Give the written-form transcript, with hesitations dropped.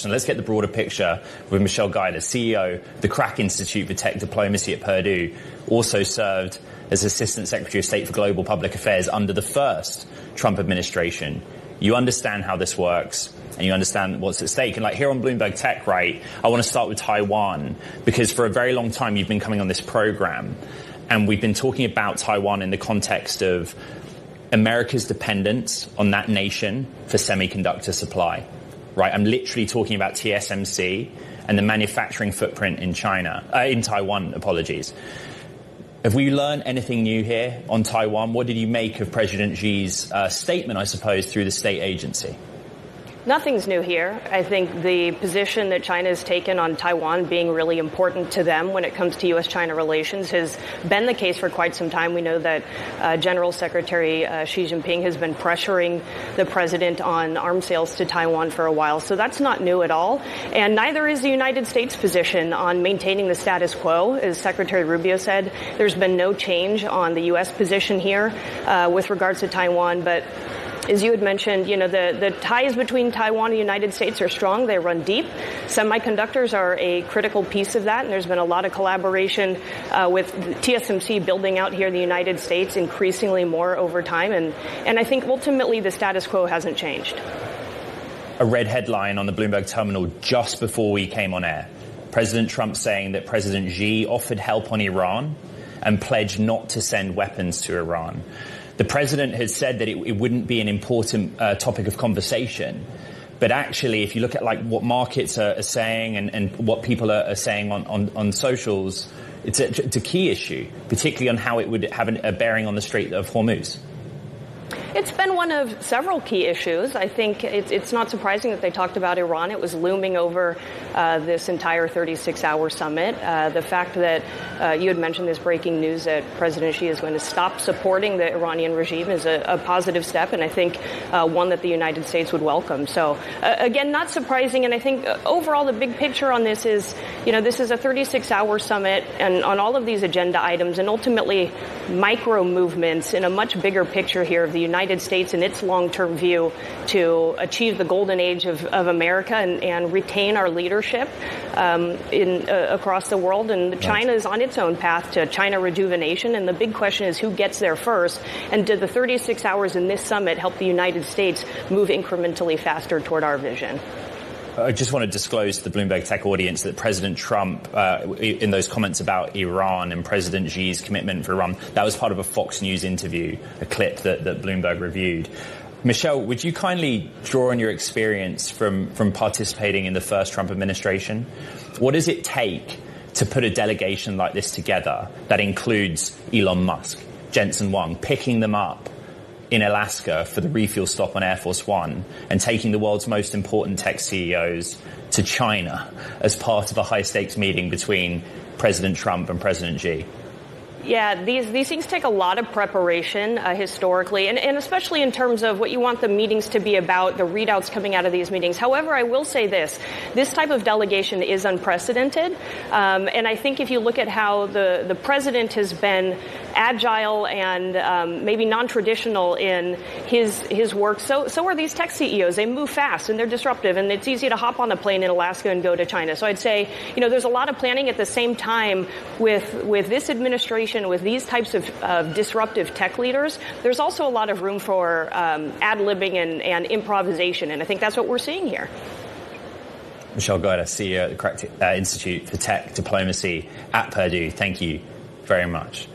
Now let's get the broader picture with Michelle Giuda, CEO of the Krach Institute for Tech Diplomacy at Purdue, also served as Assistant Secretary of State for Global Public Affairs under the first Trump administration. You understand how this works, and you understand what's at stake. And like here on Bloomberg Tech, right, I want to start with Taiwan, because for a very long time you've been coming on this program, and we've been talking about Taiwan in the context of America's dependence on that nation for semiconductor supply. Right, I'm literally talking about TSMC and the manufacturing footprint in Taiwan, apologies. Have we learned anything new here on Taiwan? What did you make of President Xi's statement, I suppose, through the state agency? Nothing's new here. I think the position that China has taken on Taiwan being really important to them when it comes to U.S. China relations has been the case for quite some time. We know that General Secretary Xi Jinping has been pressuring the president on arms sales to Taiwan for a while. So that's not new at all. And neither is the United States position on maintaining the status quo. As Secretary Rubio said, there's been no change on the U.S. position here with regards to Taiwan. But as you had mentioned, you know, the ties between Taiwan and the United States are strong. They run deep. Semiconductors are a critical piece of that, and there's been a lot of collaboration with TSMC building out here in the United States increasingly more over time. And I think ultimately the status quo hasn't changed. A red headline on the Bloomberg terminal just before we came on air. President Trump saying that President Xi offered help on Iran and pledged not to send weapons to Iran. The president has said that it wouldn't be an important topic of conversation. But actually, if you look at like what markets are saying and what people are saying on socials, it's a key issue, particularly on how it would have a bearing on the Strait of Hormuz. It's been one of several key issues. I think it's not surprising that they talked about Iran. It was looming over this entire 36-hour summit. The fact that you had mentioned this breaking news that President Xi is going to stop supporting the Iranian regime is a positive step, and I think one that the United States would welcome. So, again, not surprising. And I think overall the big picture on this is, you know, this is a 36-hour summit and on all of these agenda items and ultimately micro movements in a much bigger picture here of the United States and its long-term view to achieve the golden age of America and retain our leadership across the world. And China is on its own path to China rejuvenation. And the big question is who gets there first? And did the 36 hours in this summit help the United States move incrementally faster toward our vision? I just want to disclose to the Bloomberg Tech audience that President Trump, in those comments about Iran and President Xi's commitment for Iran, that was part of a Fox News interview, a clip that Bloomberg reviewed. Michelle, would you kindly draw on your experience from participating in the first Trump administration? What does it take to put a delegation like this together that includes Elon Musk, Jensen Huang, picking them up in Alaska for the refuel stop on Air Force One and taking the world's most important tech CEOs to China as part of a high-stakes meeting between President Trump and President Xi? Yeah, these things take a lot of preparation historically, and especially in terms of what you want the meetings to be about, the readouts coming out of these meetings. However, I will say this type of delegation is unprecedented. And I think if you look at how the president has been agile and maybe non-traditional in his work, so are these tech CEOs. They move fast and they're disruptive, and it's easy to hop on a plane in Alaska and go to China. So I'd say, you know, there's a lot of planning at the same time with this administration, with these types of disruptive tech leaders. There's also a lot of room for ad-libbing and improvisation, and I think that's what we're seeing here. Michelle Giuda, CEO at the Krach Institute for Tech Diplomacy at Purdue. Thank you very much.